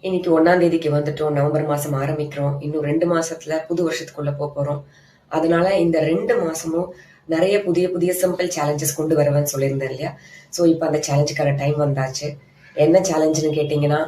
இன்னைக்கு 1ஆம் தேதிக்கு வந்துட்டோம். நவம்பர் மாசம் ஆரம்பிக்கிறோம். இன்னும் 2 மாசத்துல புது வருஷத்துக்குள்ள போறோம். அதனால இந்த 2 மாசமும் நிறைய புதிய புதிய சிம்பிள் சேலஞ்சஸ் கொண்டு வருவேன்னு சொல்லியிருந்தேன் இல்லையா? ஸோ இப்போ அந்த சேலஞ்சுக்கான டைம் வந்தாச்சு. என்ன சேலஞ்சுன்னு கேட்டிங்கன்னா,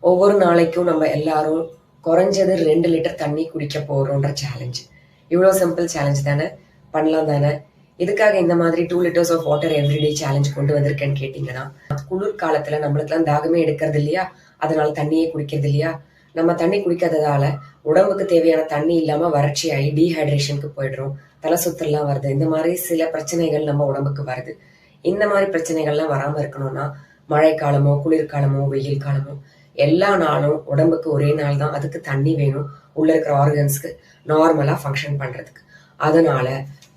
ஒவ்வொரு நாளைக்கும் நம்ம எல்லாரும் குறைஞ்சது 2 லிட்டர் தண்ணி குடிக்க போறோம்ன்ற சேலஞ்ச். இவ்வளோ சிம்பிள் சேலஞ்ச் தானே? பண்ணலாம் தானே? இதுக்காக இந்த மாதிரி 2 litres of water everyday challenge கொண்டு வந்திருக்கேன்னு கேட்டிங்கன்னா, குளிர் காலத்துல நம்மளுக்குலாம் தாகமே எடுக்கிறது இல்லையா? அதனால தண்ணியே குடிக்கிறது இல்லையா? நம்ம தண்ணி குடிக்காததால உடம்புக்கு தேவையான தண்ணி இல்லாம வறட்சி ஆகி டீஹைட்ரேஷனுக்கு போயிடுறோம். தலை சுத்தல்லாம் வருது. இந்த மாதிரி சில பிரச்சனைகள் நம்ம உடம்புக்கு வருது. இந்த மாதிரி பிரச்சனைகள்லாம் வராம இருக்கணும்னா மழைக்காலமோ குளிர்காலமோ வெயில் காலமோ எல்லா நாளும் உடம்புக்கு ஒரே நாள் தான். அதுக்கு தண்ணி வேணும் உள்ள இருக்கிற ஆர்கன்ஸ்க்கு நார்மலா ஃபங்க்ஷன் பண்றதுக்கு. அதனால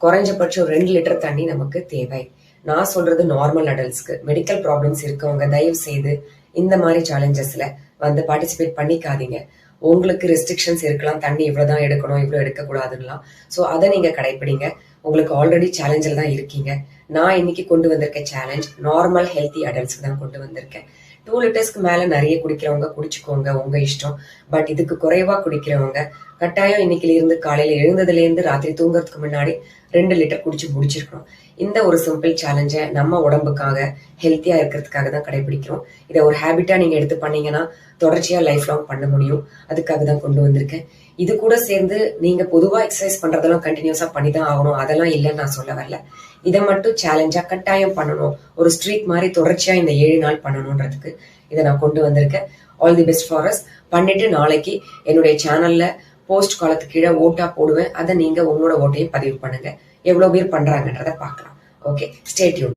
குறைஞ்சபட்சம் 2 லிட்டர் தண்ணி நமக்கு தேவை. நான் சொல்றது நார்மல் அடல்ட்ஸ்க்கு. மெடிக்கல் ப்ராப்ளம்ஸ் இருக்கவங்க தயவு செய்து இந்த மாதிரி சேலஞ்சஸ்ல வந்து பார்ட்டிசிபேட் பண்ணிக்காதீங்க. உங்களுக்கு ரெஸ்ட்ரிக்ஷன்ஸ் இருக்கலாம், தண்ணி இவ்வளவுதான் எடுக்கணும் இவ்வளவு எடுக்கக்கூடாதுலாம். ஸோ அதை நீங்க கடைப்பிடிங்க. உங்களுக்கு ஆல்ரெடி சேலஞ்சில் தான் இருக்கீங்க. நான் இன்னைக்கு கொண்டு வந்திருக்க சேலஞ்ச் நார்மல் ஹெல்த்தி அடல்ட்ஸ்க்கு தான் கொண்டு வந்திருக்கேன். 2 லிட்டர்ஸ்க்கு மேல நிறைய குடிக்கிறவங்க குடிச்சுக்கோங்க, உங்க இஷ்டம். பட் இதுக்கு குறைவா குடிக்கிறவங்க கட்டாயம் இன்னைக்குல இருந்து காலையில எழுந்ததுல இருந்து ராத்திரி தூங்குறதுக்கு முன்னாடி 2 லிட்டர் குடிச்சு முடிச்சிருக்கணும். இந்த ஒரு சிம்பிள் சேலஞ்சை நம்ம உடம்புக்காக ஹெல்த்தியா இருக்கிறதுக்காக தான் கடைபிடிக்கிறோம். இதை ஒரு ஹேபிட்டா நீங்க எடுத்து பண்ணீங்கன்னா தொடர்ச்சியா லைஃப் லாங் பண்ண முடியும். அதுக்காக தான் கொண்டு வந்திருக்கேன். இது கூட சேர்ந்து நீங்க பொதுவா எக்ஸசைஸ் பண்றதெல்லாம் கண்டினியூஸா பண்ணிதான் ஆகணும், அதெல்லாம் இல்லைன்னு நான் சொல்ல வரல. இதை மட்டும் சேலஞ்சா கட்டாயம் பண்ணணும், ஒரு ஸ்ட்ரீக் மாதிரி தொடர்ச்சியா இந்த 7 நாள் பண்ணணும்ன்றதுக்கு இதை நான் கொண்டு வந்திருக்கேன். All the best for us. பண்ணிட்டு நாளைக்கு என்னுடைய சேனல்ல போஸ்ட் காலத்துக்கு கீழே ஓட்டா போடுவேன். அதை நீங்க உங்களோட ஓட்டையும் பதிவு பண்ணுங்க. எவ்வளவு பேர் பண்றாங்கன்றத பார்க்கலாம். Okay, stay tune.